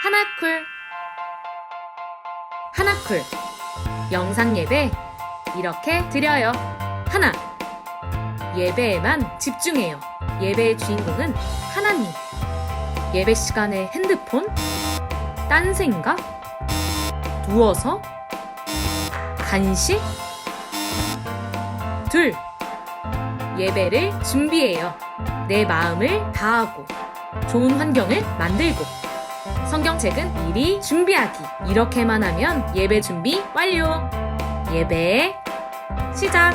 하나쿨 하나쿨 영상 예배 이렇게 드려요. 하나, 예배에만 집중해요. 예배의 주인공은 하나님. 예배 시간에 핸드폰? 딴 생각? 누워서? 간식? 둘, 예배를 준비해요. 내 마음을 다하고 좋은 환경을 만들고 성경책은 미리 준비하기. 이렇게만 하면 예배 준비 완료. 예배 시작.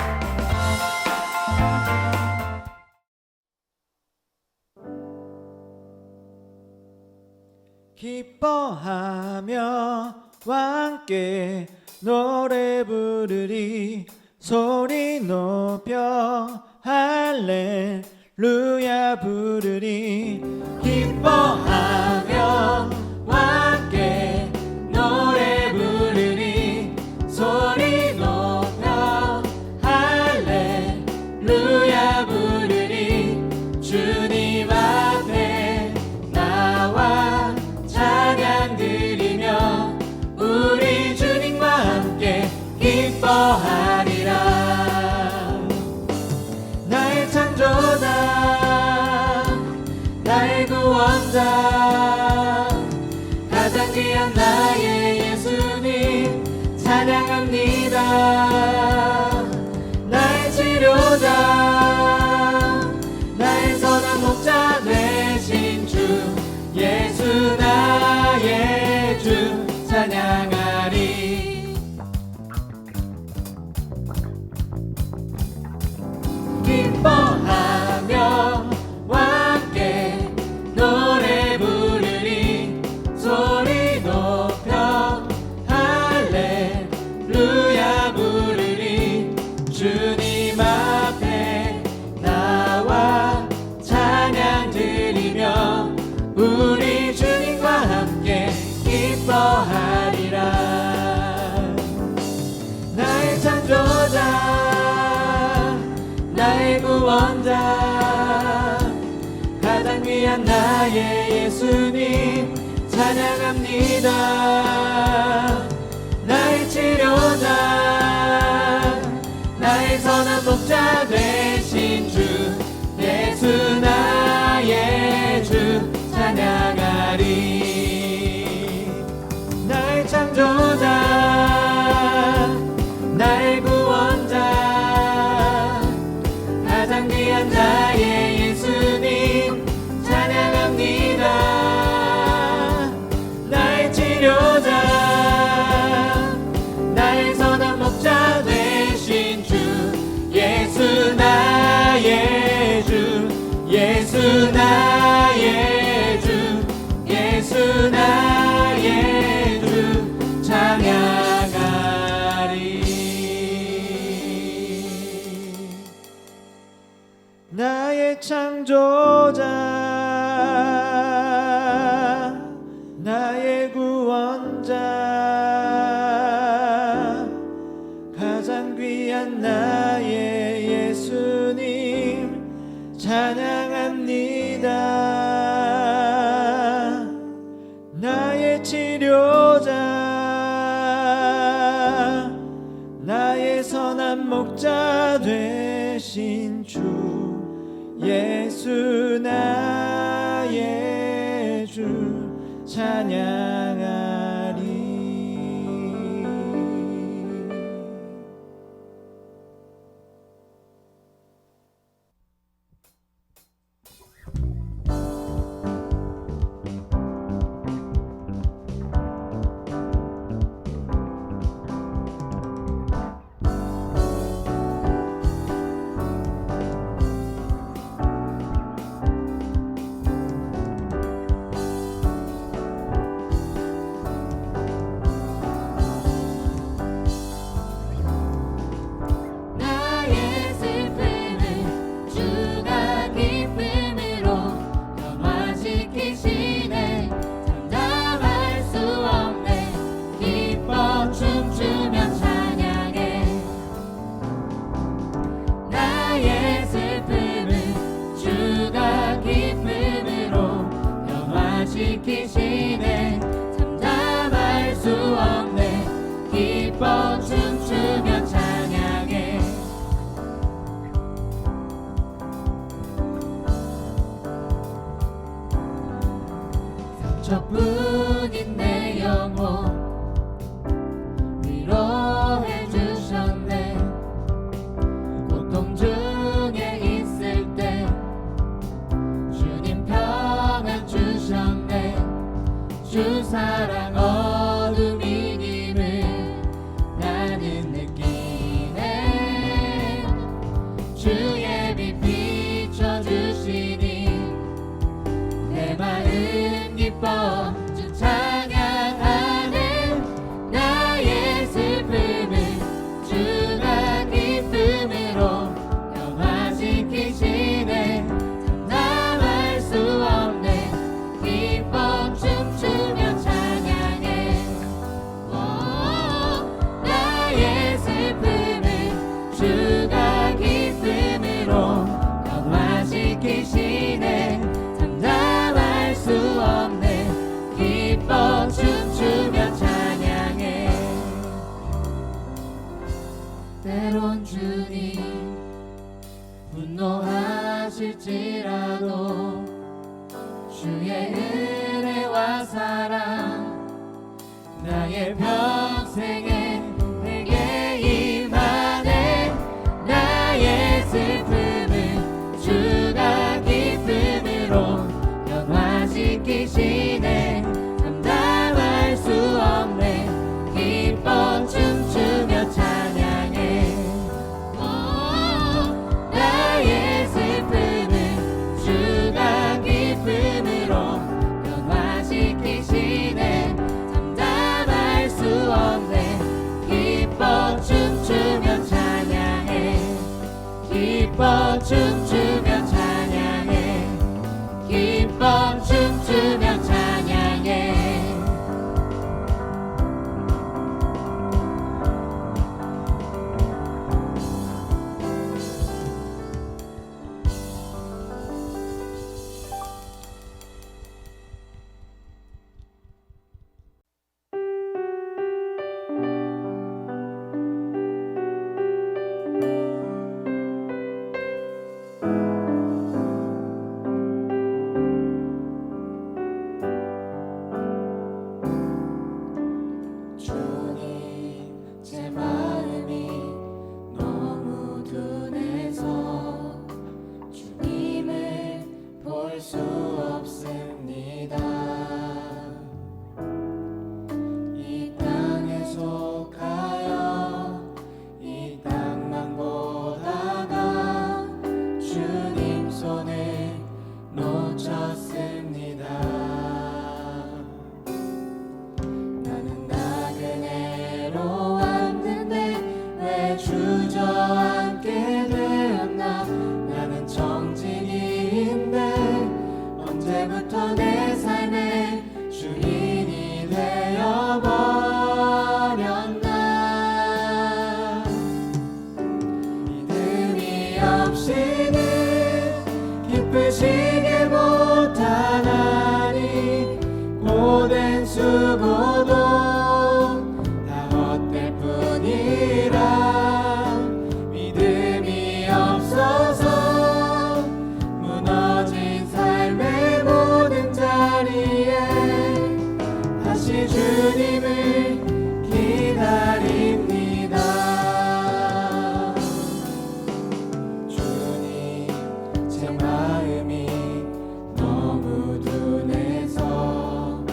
기뻐하며 함께 노래 부르리. 소리 높여 할렐루야 부르리. 기뻐하며 함께 노래 부르리. 소리 높여 할렐루야 부르리. 주님 앞에 나와 찬양 드리며 우리 주님과 함께 기뻐하리라. 나의 창조자 나의 구원자 가장 귀한 나의 예수님 찬양합니다. 나의 치료자 나의 선한 목자 되신 주 예수 나의 주 찬양하리. 기뻐하며 함께 노래 부르리. 소리 높여 할렐루야 부르리. 주님 앞에 나와 찬양 드리며 우리 주님과 함께 기뻐하리라. 나의 창조자 나의 구원자 가장 귀한 나의 예수님 찬양합니다. 나의 치료자 나의 선한 목자 되신 주 예수 나의 주 찬양하리. 나의 창조자 나의 구원자 가장 귀한 나의 예수님 찬양합니다. 나의 치료자 나의 선한 목자 되신 주 예수 나의 주 예수 나의 주 예수 나의 주 찬양하리. 나의 창조자 나의 구원자 가장 귀한 나의 예수님 찬양합니다. 나의 치료자 나의 선한 목자 되신 주 예수 나의 주 찬양하리. 지키시네 상처뿐인 내 영혼 위로해 주셨네. 고통 중에 있을 때 주님 평안 주셨네. 주 사랑 어둠이님을 나는 느끼네. 주의 빛 비춰주시니 내 마음 기뻐 주 찬양하네. 나의 슬픔을 주가 기쁨으로 변화시키시네. 참담할 수 없네. 기뻐 춤추며 찬양해. 나의 슬픔을 주가 기쁨으로 변화시키시네. 참담할 수 없네. 기뻐 춤추며 찬양해. 때론 주님 분노하실지라도 주의 은혜와 사랑 나의 평생에 내게 임하네. 나의 슬픔을 주가 기쁨으로 변화시키시네. 감당할 수 없네. 기뻐 춤추며 찬양해. 나의 슬픔을 주가 기쁨으로 변화시키시네. 참담할 수 없네. 기뻐 춤추며 찬양해. 기뻐 춤추며 찬양해. 기뻐 춤추며 찬양해. 주님 제 마음이 너무 둔해서 주님을 볼 수 없습니다. 이 땅에 속하여 이 땅만 보다가 주님 손을 놓쳤습니다. 나는 나그네로 왔는데 왜 주저앉게 되었나. 나는 정직인데 언제부터 내 삶의 주인이 되어버렸나. 믿음이 없이는 기쁘시게 못하나니 고된 수고도 다 헛될 뿐이라. 믿음이 없어서 무너진 삶의 모든 자리에 다시 주님을 기다립니다. 주님 제 마음이 너무 둔해서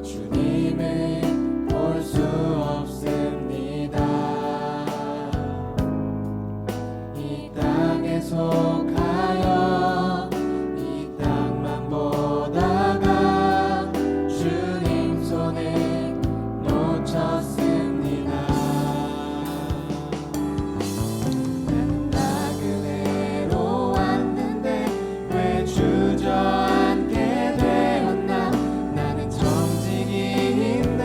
주님을 볼 수 없습니다. 이 땅에 속하여 이 땅만 보다가 주님 손을 놓쳤습니다. 나는 나그네로 왔는데 왜 주저앉게 되었나. 나는 정직인데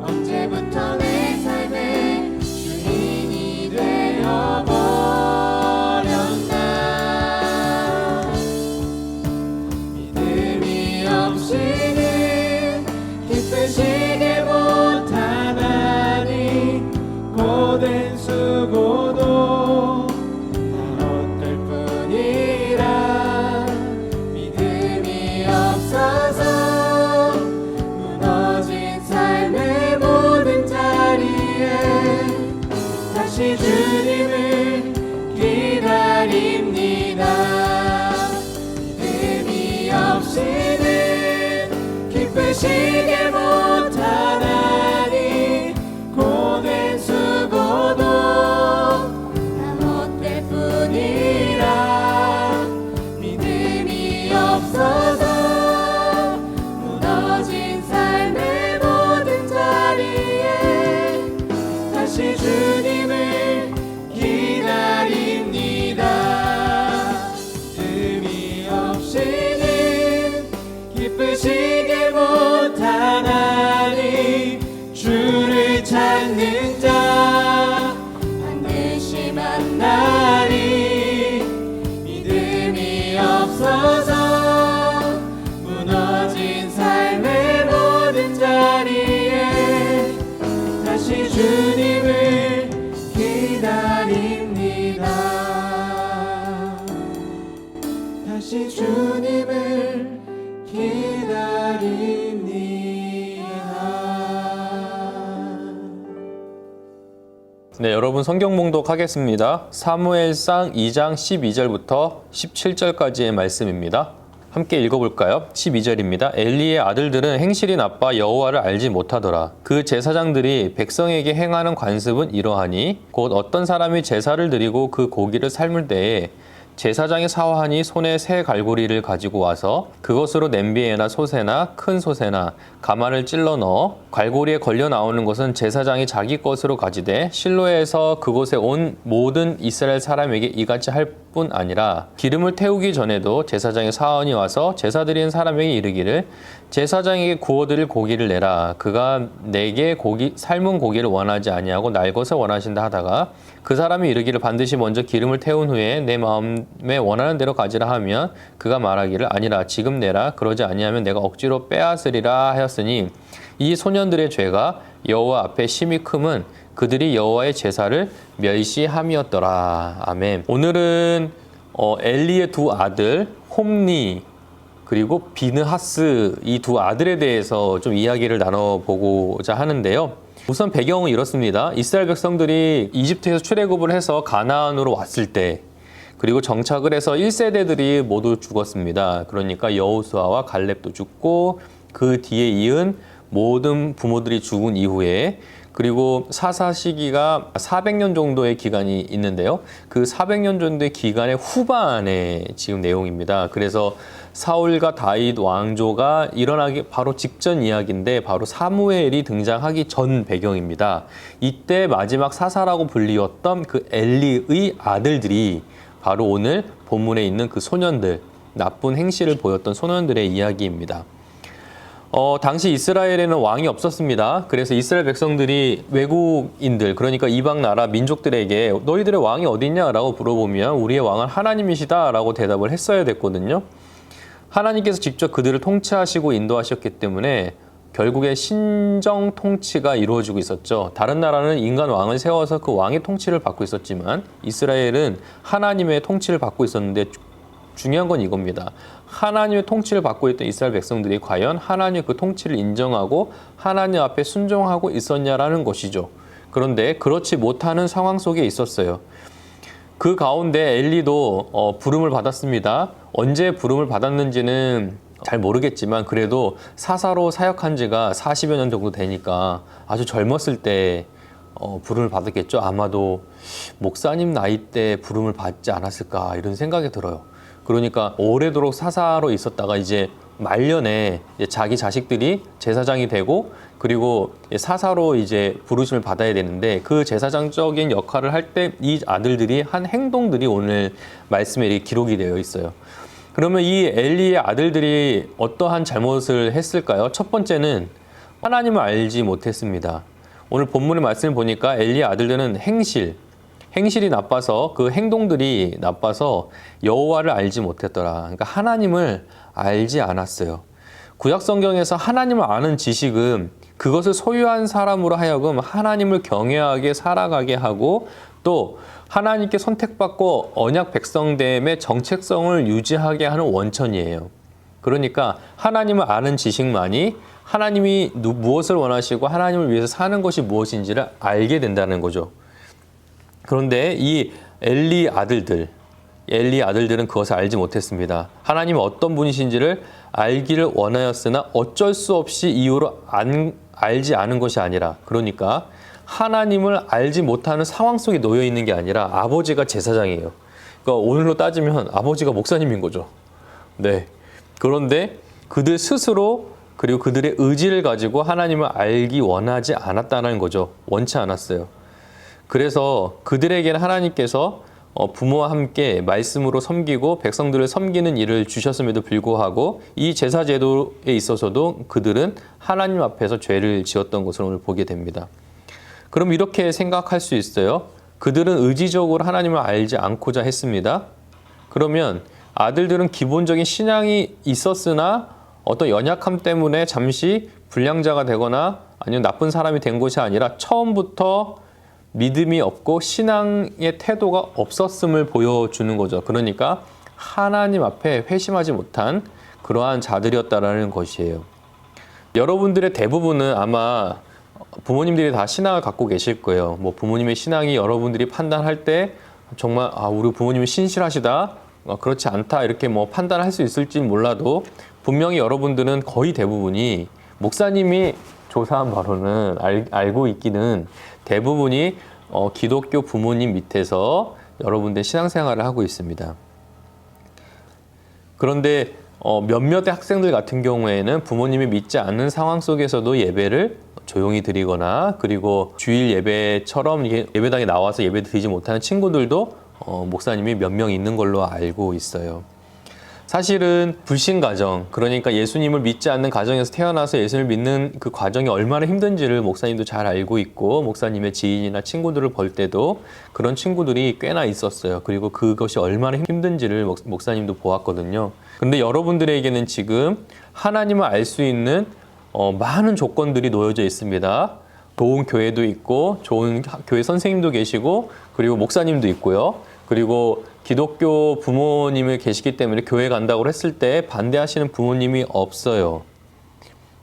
언제부터 내 삶의 주인이 되어버렸나. 믿음이 없이는 기쁘시게 못하나니 고된 수고도 다 헛될 뿐이라. 믿음이 없어서 없이는 기쁘시게 못하나니 고된 수고도 다 헛될 뿐이라 믿음이 없어서 무너진 삶의 모든 자리에 다시 주님을 기다립니다. 믿음이 없이는 기쁘시게 못하나니 주를 찾는 자 반드시 만나리. 믿음이 없어서 무너진 삶의 모든 자리에 다시 주님을 기다립니다. 다시 주님을 기다립니다. 네, 여러분 성경 봉독하겠습니다. 사무엘상 2장 12절부터 17절까지의 말씀입니다. 함께 읽어볼까요? 12절입니다. 엘리의 아들들은 행실이 나빠 여호와를 알지 못하더라. 그 제사장들이 백성에게 행하는 관습은 이러하니 곧 어떤 사람이 제사를 드리고 그 고기를 삶을 때에 제사장이 사화하니 손에 새 갈고리를 가지고 와서 그것으로 냄비에나 솥에나 큰 솥에나 가마를 찔러 넣어 갈고리에 걸려 나오는 것은 제사장이 자기 것으로 가지되 실로에서 그곳에 온 모든 이스라엘 사람에게 이같이 할 뿐 아니라 기름을 태우기 전에도 제사장의 사원이 와서 제사 드리는 사람에게 이르기를 제사장에게 구워드릴 고기를 내라. 그가 내게 삶은 고기를 원하지 아니하고 날 것을 원하신다 하다가 그 사람이 이르기를 반드시 먼저 기름을 태운 후에 내 마음에 원하는 대로 가지라 하면 그가 말하기를 아니라 지금 내라. 그러지 아니하면 내가 억지로 빼앗으리라 하였으니 이 소년들의 죄가 여호와 앞에 심히 크면 그들이 여호와의 제사를 멸시함이었더라. 아멘. 오늘은 엘리의 두 아들 홈니 그리고 비느하스 이 두 아들에 대해서 좀 이야기를 나눠보고자 하는데요. 우선 배경은 이렇습니다. 이스라엘 백성들이 이집트에서 출애굽을 해서 가나안으로 왔을 때 그리고 정착을 해서 1세대들이 모두 죽었습니다. 그러니까 여호수아와 갈렙도 죽고 그 뒤에 이은 모든 부모들이 죽은 이후에 그리고 사사 시기가 400년 정도의 기간이 있는데요. 그 400년 정도의 기간의 후반에 지금 내용입니다. 그래서 사울과 다윗 왕조가 일어나기 바로 직전 이야기인데 바로 사무엘이 등장하기 전 배경입니다. 이때 마지막 사사라고 불리웠던 그 엘리의 아들들이 바로 오늘 본문에 있는 그 소년들, 나쁜 행실을 보였던 소년들의 이야기입니다. 당시 이스라엘에는 왕이 없었습니다. 그래서 이스라엘 백성들이 외국인들, 그러니까 이방 나라 민족들에게 너희들의 왕이 어딨냐라고 물어보면 우리의 왕은 하나님이시다라고 대답을 했어야 됐거든요. 하나님께서 직접 그들을 통치하시고 인도하셨기 때문에 결국에 신정 통치가 이루어지고 있었죠. 다른 나라는 인간 왕을 세워서 그 왕의 통치를 받고 있었지만 이스라엘은 하나님의 통치를 받고 있었는데 중요한 건 이겁니다. 하나님의 통치를 받고 있던 이스라엘 백성들이 과연 하나님의 그 통치를 인정하고 하나님 앞에 순종하고 있었냐라는 것이죠. 그런데 그렇지 못하는 상황 속에 있었어요. 그 가운데 엘리도 부름을 받았습니다. 언제 부름을 받았는지는 잘 모르겠지만 그래도 사사로 사역한 지가 40여 년 정도 되니까 아주 젊었을 때 부름을 받았겠죠. 아마도 목사님 나이 때 부름을 받지 않았을까 이런 생각이 들어요. 그러니까 오래도록 사사로 있었다가 이제 말년에 자기 자식들이 제사장이 되고 그리고 사사로 이제 부르심을 받아야 되는데 그 제사장적인 역할을 할 때 이 아들들이 한 행동들이 오늘 말씀에 이렇게 기록이 되어 있어요. 그러면 이 엘리의 아들들이 어떠한 잘못을 했을까요? 첫 번째는 하나님을 알지 못했습니다. 오늘 본문의 말씀을 보니까 엘리의 아들들은 행실이 나빠서 그 행동들이 나빠서 여호와를 알지 못했더라. 그러니까 하나님을 알지 않았어요. 구약 성경에서 하나님을 아는 지식은 그것을 소유한 사람으로 하여금 하나님을 경외하게 살아가게 하고 또 하나님께 선택받고 언약 백성됨의 정체성을 유지하게 하는 원천이에요. 그러니까 하나님을 아는 지식만이 하나님이 무엇을 원하시고 하나님을 위해서 사는 것이 무엇인지를 알게 된다는 거죠. 그런데 이 엘리 아들들, 엘리의 아들들은 그것을 알지 못했습니다. 하나님은 어떤 분이신지를 알기를 원하였으나 어쩔 수 없이 이유로 알지 않은 것이 아니라, 그러니까 하나님을 알지 못하는 상황 속에 놓여 있는 게 아니라 아버지가 제사장이에요. 그러니까 오늘로 따지면 아버지가 목사님인 거죠. 네. 그런데 그들 스스로 그리고 그들의 의지를 가지고 하나님을 알기 원하지 않았다는 거죠. 원치 않았어요. 그래서 그들에게는 하나님께서 부모와 함께 말씀으로 섬기고 백성들을 섬기는 일을 주셨음에도 불구하고 이 제사 제도에 있어서도 그들은 하나님 앞에서 죄를 지었던 것을 오늘 보게 됩니다. 그럼 이렇게 생각할 수 있어요. 그들은 의지적으로 하나님을 알지 않고자 했습니다. 그러면 아들들은 기본적인 신앙이 있었으나 어떤 연약함 때문에 잠시 불량자가 되거나 아니면 나쁜 사람이 된 것이 아니라 처음부터 믿음이 없고 신앙의 태도가 없었음을 보여주는 거죠. 그러니까 하나님 앞에 회심하지 못한 그러한 자들이었다라는 것이에요. 여러분들의 대부분은 아마 부모님들이 다 신앙을 갖고 계실 거예요. 뭐 부모님의 신앙이 여러분들이 판단할 때 정말 우리 부모님이 신실하시다, 그렇지 않다 이렇게 뭐 판단할 수 있을지 몰라도 분명히 여러분들은 거의 대부분이 목사님이 조사한 바로는 알고 있기는 대부분이 기독교 부모님 밑에서 여러분들 신앙생활을 하고 있습니다. 그런데 몇몇의 학생들 같은 경우에는 부모님이 믿지 않는 상황 속에서도 예배를 조용히 드리거나 가지고 주일 예배처럼 예배당에 나와서 예배 드리지 못하는 친구들도 목사님이 몇 명 있는 걸로 알고 있어요. 사실은 불신 가정, 그러니까 예수님을 믿지 않는 가정에서 태어나서 예수님을 믿는 그 과정이 얼마나 힘든지를 목사님도 잘 알고 있고, 목사님의 지인이나 친구들을 볼 때도 그런 친구들이 꽤나 있었어요. 그리고 그것이 얼마나 힘든지를 목사님도 보았거든요. 근데 여러분들에게는 지금 하나님을 알 수 있는 많은 조건들이 놓여져 있습니다. 좋은 교회도 있고, 좋은 교회 선생님도 계시고, 그리고 목사님도 있고요. 그리고 기독교 부모님이 계시기 때문에 교회 간다고 했을 때 반대하시는 부모님이 없어요.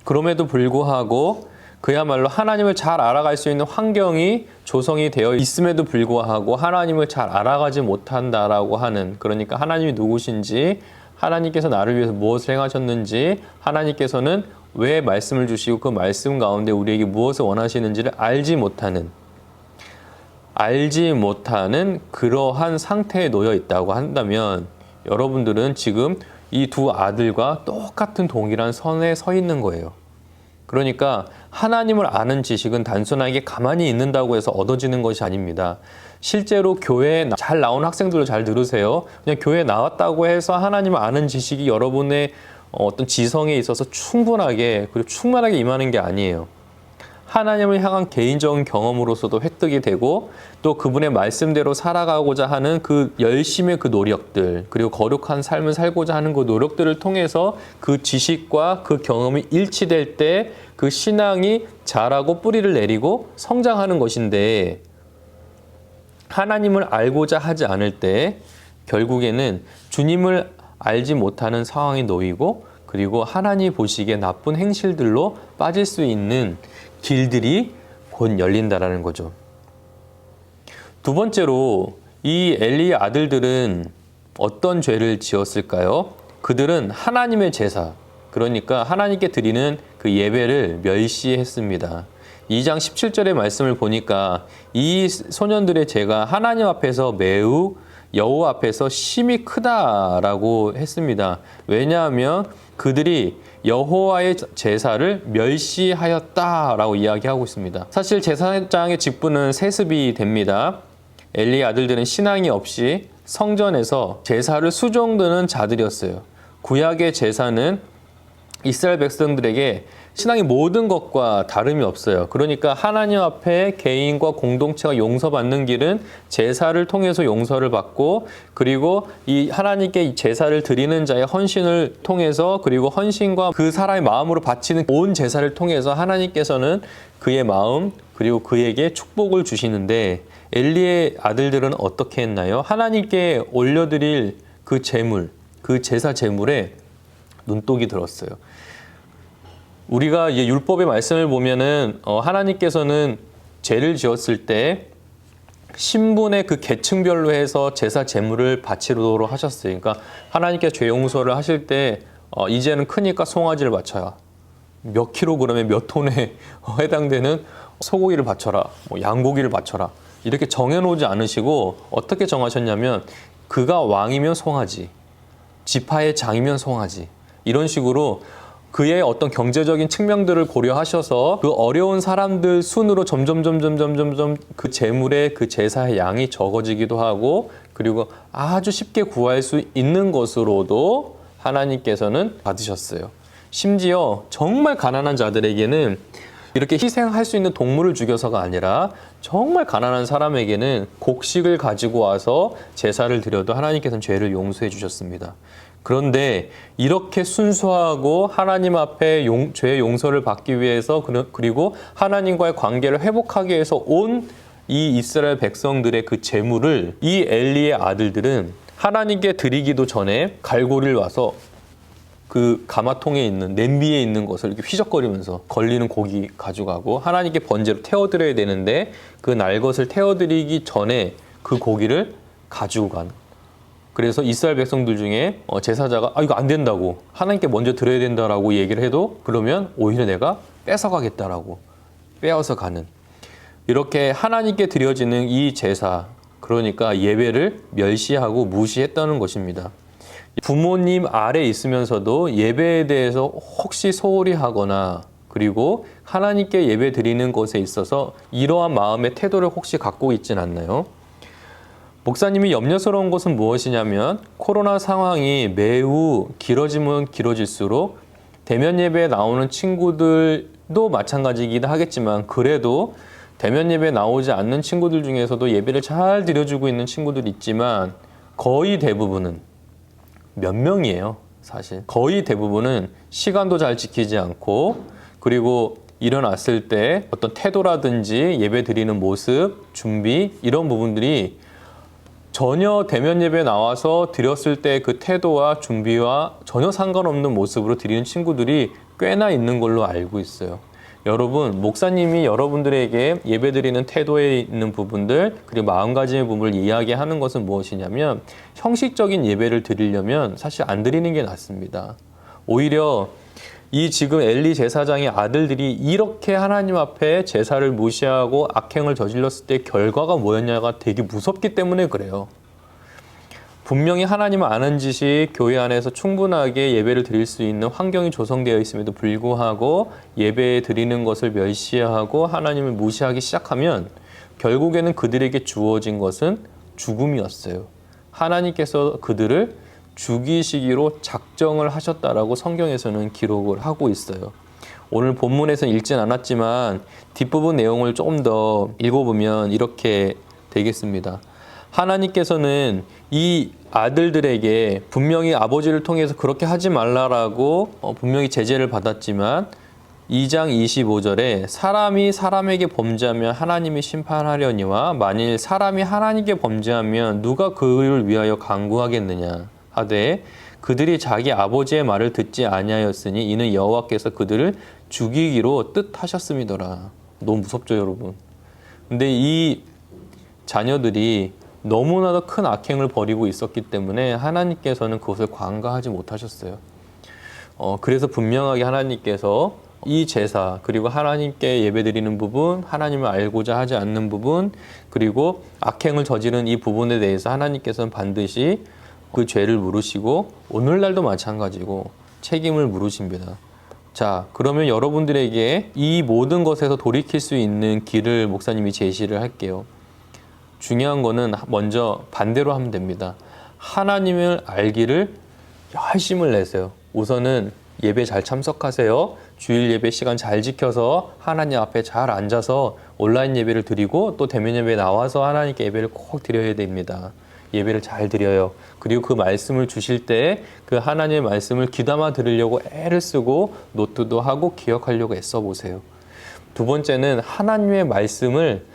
그럼에도 불구하고 그야말로 하나님을 잘 알아갈 수 있는 환경이 조성이 되어 있음에도 불구하고 하나님을 잘 알아가지 못한다라고 하는, 그러니까 하나님이 누구신지, 하나님께서 나를 위해서 무엇을 행하셨는지, 하나님께서는 왜 말씀을 주시고 그 말씀 가운데 우리에게 무엇을 원하시는지를 알지 못하는 그러한 상태에 놓여 있다고 한다면 여러분들은 지금 이 두 아들과 똑같은 동일한 선에 서 있는 거예요. 그러니까 하나님을 아는 지식은 단순하게 가만히 있는다고 해서 얻어지는 것이 아닙니다. 실제로 교회에 잘 나온 학생들도 잘 들으세요. 그냥 교회에 나왔다고 해서 하나님을 아는 지식이 여러분의 어떤 지성에 있어서 충분하게 그리고 충만하게 임하는 게 아니에요. 하나님을 향한 개인적인 경험으로서도 획득이 되고, 또 그분의 말씀대로 살아가고자 하는 그 열심의 그 노력들, 그리고 거룩한 삶을 살고자 하는 그 노력들을 통해서 그 지식과 그 경험이 일치될 때 그 신앙이 자라고 뿌리를 내리고 성장하는 것인데, 하나님을 알고자 하지 않을 때 결국에는 주님을 알지 못하는 상황에 놓이고, 그리고 하나님 보시기에 나쁜 행실들로 빠질 수 있는 길들이 곧 열린다라는 거죠. 두 번째로 이 엘리의 아들들은 어떤 죄를 지었을까요? 그들은 하나님의 제사, 그러니까 하나님께 드리는 그 예배를 멸시했습니다. 2장 17절의 말씀을 보니까 이 소년들의 죄가 하나님 앞에서 매우 여호와 앞에서 심히 크다라고 했습니다. 왜냐하면 그들이 여호와의 제사를 멸시하였다라고 이야기하고 있습니다. 사실 제사장의 직분은 세습이 됩니다. 엘리의 아들들은 신앙이 없이 성전에서 제사를 수종드는 자들이었어요. 구약의 제사는 이스라엘 백성들에게 신앙의 모든 것과 다름이 없어요. 그러니까 하나님 앞에 개인과 공동체가 용서받는 길은 제사를 통해서 용서를 받고, 그리고 이 하나님께 제사를 드리는 자의 헌신을 통해서, 그리고 헌신과 그 사람의 마음으로 바치는 온 제사를 통해서 하나님께서는 그의 마음 그리고 그에게 축복을 주시는데, 엘리의 아들들은 어떻게 했나요? 하나님께 올려드릴 그 제물, 그 제사 제물에 눈독이 들었어요. 우리가 이제 율법의 말씀을 보면은 하나님께서는 죄를 지었을 때 신분의 그 계층별로 해서 제사 제물을 바치도록 하셨어요. 그러니까 하나님께 죄 용서를 하실 때 이제는 크니까 송아지를 바쳐야 몇 킬로그램에 몇 톤에 해당되는 소고기를 바쳐라, 뭐 양고기를 바쳐라 이렇게 정해놓지 않으시고 어떻게 정하셨냐면 그가 왕이면 송아지, 지파의 장이면 송아지 이런 식으로 그의 어떤 경제적인 측면들을 고려하셔서 그 어려운 사람들 순으로 점점 그 제물의 그 제사의 양이 적어지기도 하고 그리고 아주 쉽게 구할 수 있는 것으로도 하나님께서는 받으셨어요. 심지어 정말 가난한 자들에게는 이렇게 희생할 수 있는 동물을 죽여서가 아니라 정말 가난한 사람에게는 곡식을 가지고 와서 제사를 드려도 하나님께서는 죄를 용서해 주셨습니다. 그런데 이렇게 순수하고 하나님 앞에 죄 용서를 받기 위해서 그리고 하나님과의 관계를 회복하기 위해서 온 이 이스라엘 백성들의 그 제물을 이 엘리의 아들들은 하나님께 드리기도 전에 갈고리를 와서 그 가마통에 있는 냄비에 있는 것을 이렇게 휘적거리면서 걸리는 고기 가져가고 하나님께 번제로 태워드려야 되는데 그 날 것을 태워드리기 전에 그 고기를 가지고 가는. 그래서 이스라엘 백성들 중에 제사자가 이거 안 된다고 하나님께 먼저 드려야 된다라고 얘기를 해도 그러면 오히려 내가 뺏어가겠다라고 빼앗아 가는 이렇게 하나님께 드려지는 이 제사 그러니까 예배를 멸시하고 무시했다는 것입니다. 부모님 아래 있으면서도 예배에 대해서 혹시 소홀히 하거나 그리고 하나님께 예배 드리는 것에 있어서 이러한 마음의 태도를 혹시 갖고 있진 않나요? 목사님이 염려스러운 것은 무엇이냐면 코로나 상황이 매우 길어지면 길어질수록 대면 예배에 나오는 친구들도 마찬가지이기도 하겠지만 그래도 대면 예배에 나오지 않는 친구들 중에서도 예배를 잘 드려주고 있는 친구들이 있지만 거의 대부분은 몇 명이에요, 사실. 거의 대부분은 시간도 잘 지키지 않고 그리고 일어났을 때 어떤 태도라든지 예배 드리는 모습, 준비 이런 부분들이 전혀 대면 예배에 나와서 드렸을 때 그 태도와 준비와 전혀 상관없는 모습으로 드리는 친구들이 꽤나 있는 걸로 알고 있어요. 여러분, 목사님이 여러분들에게 예배드리는 태도에 있는 부분들 그리고 마음가짐의 부분을 이야기하는 것은 무엇이냐면 형식적인 예배를 드리려면 사실 안 드리는 게 낫습니다. 오히려 이 지금 엘리 제사장의 아들들이 이렇게 하나님 앞에 제사를 무시하고 악행을 저질렀을 때 결과가 뭐였냐가 되게 무섭기 때문에 그래요. 분명히 하나님을 아는 짓이 교회 안에서 충분하게 예배를 드릴 수 있는 환경이 조성되어 있음에도 불구하고 예배 드리는 것을 멸시하고 하나님을 무시하기 시작하면 결국에는 그들에게 주어진 것은 죽음이었어요. 하나님께서 그들을 죽이시기로 작정을 하셨다라고 성경에서는 기록을 하고 있어요. 오늘 본문에서는 읽진 않았지만 뒷부분 내용을 조금 더 읽어보면 이렇게 되겠습니다. 하나님께서는 이 아들들에게 분명히 아버지를 통해서 그렇게 하지 말라라고 분명히 제재를 받았지만 2장 25절에 사람이 사람에게 범죄하면 하나님이 심판하려니와 만일 사람이 하나님께 범죄하면 누가 그를 위하여 간구하겠느냐 하되 그들이 자기 아버지의 말을 듣지 아니하였으니 이는 여호와께서 그들을 죽이기로 뜻하셨음이더라. 너무 무섭죠, 여러분. 근데 이 자녀들이 너무나도 큰 악행을 벌이고 있었기 때문에 하나님께서는 그것을 관가하지 못하셨어요. 그래서 분명하게 하나님께서 이 제사 그리고 하나님께 예배드리는 부분, 하나님을 알고자 하지 않는 부분, 그리고 악행을 저지른 이 부분에 대해서 하나님께서는 반드시 그 죄를 물으시고 오늘날도 마찬가지고 책임을 물으십니다. 자, 그러면 여러분들에게 이 모든 것에서 돌이킬 수 있는 길을 목사님이 제시를 할게요. 중요한 거는 먼저 반대로 하면 됩니다. 하나님을 알기를 열심을 내세요. 우선은 예배 잘 참석하세요. 주일 예배 시간 잘 지켜서 하나님 앞에 잘 앉아서 온라인 예배를 드리고 또 대면 예배에 나와서 하나님께 예배를 꼭 드려야 됩니다. 예배를 잘 드려요. 그리고 그 말씀을 주실 때 그 하나님의 말씀을 귀담아 들으려고 애를 쓰고 노트도 하고 기억하려고 애써 보세요. 두 번째는 하나님의 말씀을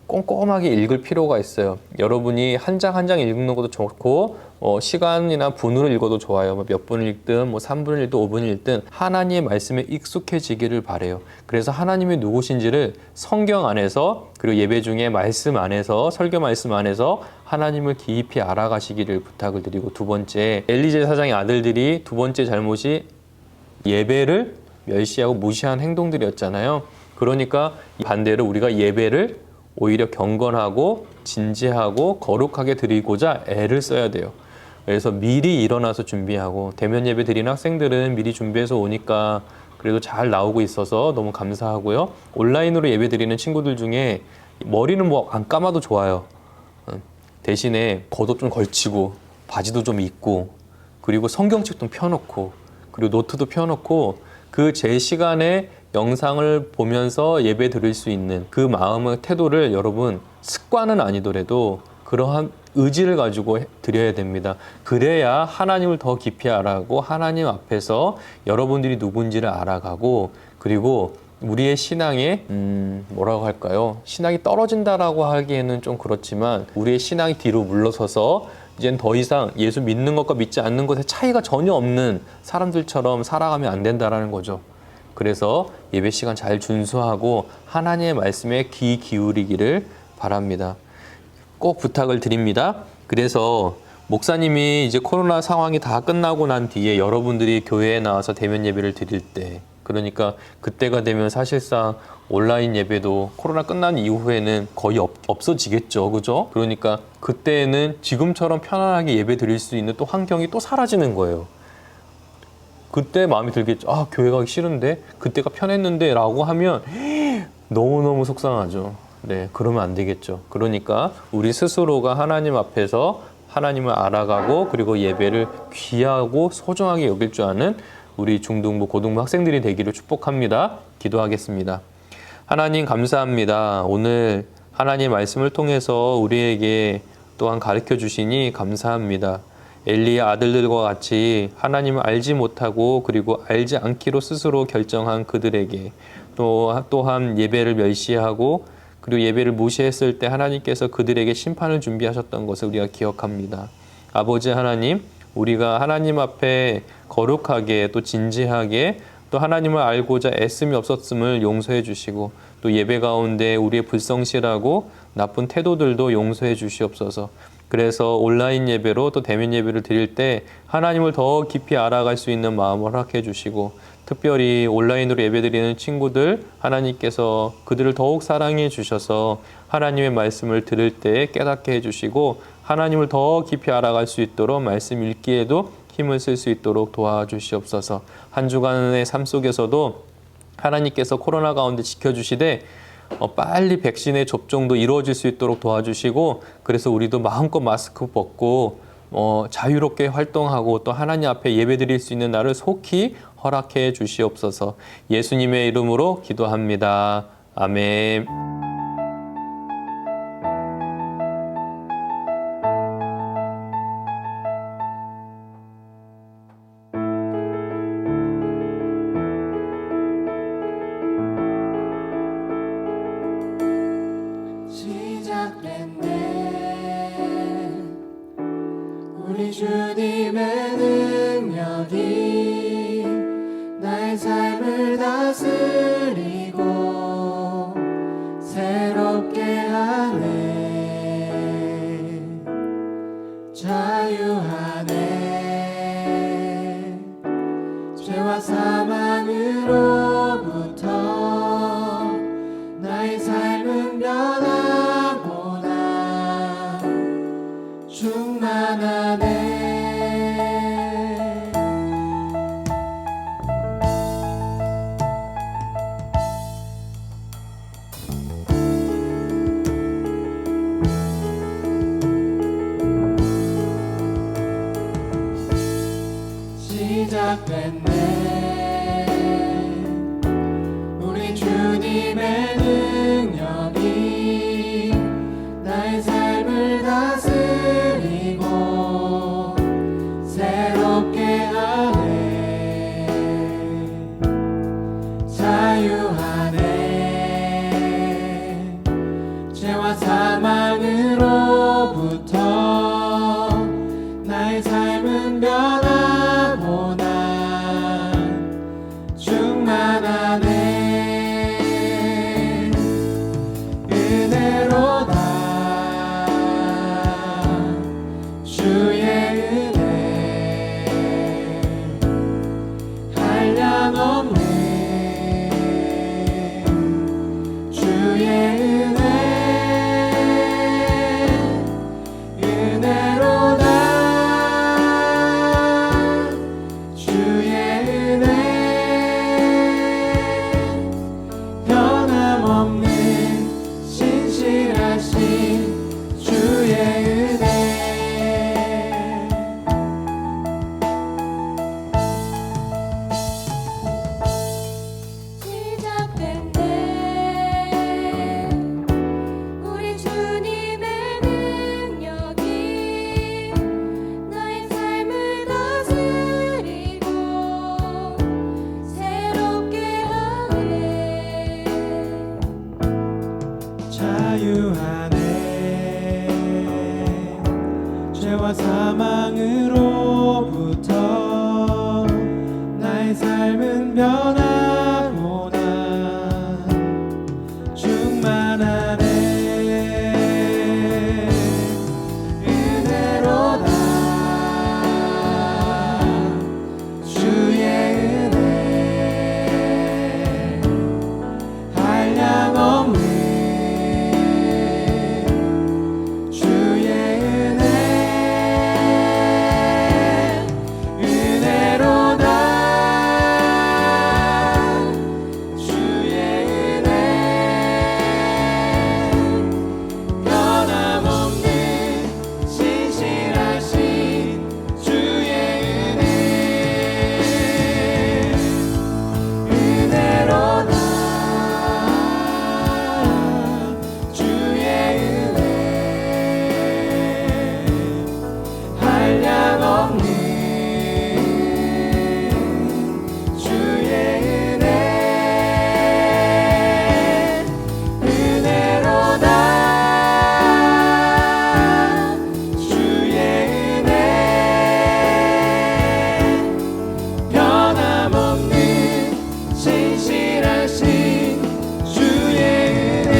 꼼꼼하게 읽을 필요가 있어요. 여러분이 한 장 한 장 읽는 것도 좋고 시간이나 분으로 읽어도 좋아요. 뭐 몇 분을 읽든 뭐 3분을 읽든 5분을 읽든 하나님의 말씀에 익숙해지기를 바래요. 그래서 하나님이 누구신지를 성경 안에서 그리고 예배 중에 말씀 안에서 설교 말씀 안에서 하나님을 깊이 알아가시기를 부탁을 드리고, 두 번째, 엘리 제사장의 아들들이 두 번째 잘못이 예배를 멸시하고 무시한 행동들이었잖아요. 그러니까 반대로 우리가 예배를 오히려 경건하고 진지하고 거룩하게 드리고자 애를 써야 돼요. 그래서 미리 일어나서 준비하고, 대면 예배 드리는 학생들은 미리 준비해서 오니까 그래도 잘 나오고 있어서 너무 감사하고요. 온라인으로 예배 드리는 친구들 중에 머리는 뭐 안 감아도 좋아요. 대신에 겉옷 좀 걸치고 바지도 좀 입고, 그리고 성경책 좀 펴놓고, 그리고 노트도 펴놓고, 그 제 시간에 영상을 보면서 예배 드릴 수 있는 그 마음의 태도를 여러분, 습관은 아니더라도 그러한 의지를 가지고 드려야 됩니다. 그래야 하나님을 더 깊이 알아가고 하나님 앞에서 여러분들이 누군지를 알아가고, 그리고 우리의 신앙에 뭐라고 할까요? 신앙이 떨어진다라고 하기에는 좀 그렇지만 우리의 신앙이 뒤로 물러서서 이젠 더 이상 예수 믿는 것과 믿지 않는 것의 차이가 전혀 없는 사람들처럼 살아가면 안 된다라는 거죠. 그래서 예배 시간 잘 준수하고 하나님의 말씀에 귀 기울이기를 바랍니다. 꼭 부탁을 드립니다. 그래서 목사님이 이제 코로나 상황이 다 끝나고 난 뒤에 여러분들이 교회에 나와서 대면 예배를 드릴 때, 그러니까 그때가 되면 사실상 온라인 예배도 코로나 끝난 이후에는 거의 없어지겠죠. 그죠? 그러니까 그때는 지금처럼 편안하게 예배 드릴 수 있는 또 환경이 또 사라지는 거예요. 그때 마음이 들겠죠. 아, 교회 가기 싫은데? 그때가 편했는데? 라고 하면 너무너무 속상하죠. 네, 그러면 안 되겠죠. 그러니까 우리 스스로가 하나님 앞에서 하나님을 알아가고, 그리고 예배를 귀하고 소중하게 여길 줄 아는 우리 중등부, 고등부 학생들이 되기를 축복합니다. 기도하겠습니다. 하나님 감사합니다. 오늘 하나님의 말씀을 통해서 우리에게 또한 가르쳐 주시니 감사합니다. 엘리의 아들들과 같이 하나님을 알지 못하고 그리고 알지 않기로 스스로 결정한 그들에게 또한 예배를 멸시하고 그리고 예배를 무시했을 때 하나님께서 그들에게 심판을 준비하셨던 것을 우리가 기억합니다. 아버지 하나님, 우리가 하나님 앞에 거룩하게 또 진지하게 또 하나님을 알고자 애씀이 없었음을 용서해 주시고, 또 예배 가운데 우리의 불성실하고 나쁜 태도들도 용서해 주시옵소서. 그래서 온라인 예배로 또 대면 예배를 드릴 때 하나님을 더 깊이 알아갈 수 있는 마음을 허락해 주시고, 특별히 온라인으로 예배드리는 친구들 하나님께서 그들을 더욱 사랑해 주셔서 하나님의 말씀을 들을 때 깨닫게 해주시고, 하나님을 더 깊이 알아갈 수 있도록 말씀 읽기에도 힘을 쓸 수 있도록 도와주시옵소서. 한 주간의 삶 속에서도 하나님께서 코로나 가운데 지켜주시되 빨리 백신의 접종도 이루어질 수 있도록 도와주시고, 그래서 우리도 마음껏 마스크 벗고 자유롭게 활동하고 또 하나님 앞에 예배드릴 수 있는 날을 속히 허락해 주시옵소서. 예수님의 이름으로 기도합니다. 아멘. 우리 주님의 능력이 나의 삶을 다스리고 새롭게 하네. 자유하네. 죄와 사망으로부터 나의 삶은 변하구나. 충만하네. 시작됐네. 없네 주의 은혜 은혜로다 주의 은혜 변함없는 신실하신 주의 은혜 시작된 때 우리 주님의 능력이 나의 삶을 다스리고 새롭게 하네 자유하네 죄와 사망으로부터 나의 삶은 변하고 난 충만하네 은혜로다 주의 은혜 한량없는 주의 은혜 은혜로다 주의 은혜 변함없는 신실하신 주의 은혜 은혜로다 주의 은혜 한량없는 주의 은혜 은혜로다 주의 은혜 변함없는 신실하신 주의 은혜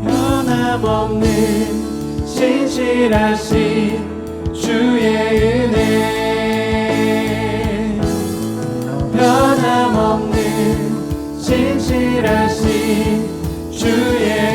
변함없는 신실하신 주의 은혜 변함없는 신실하신 주의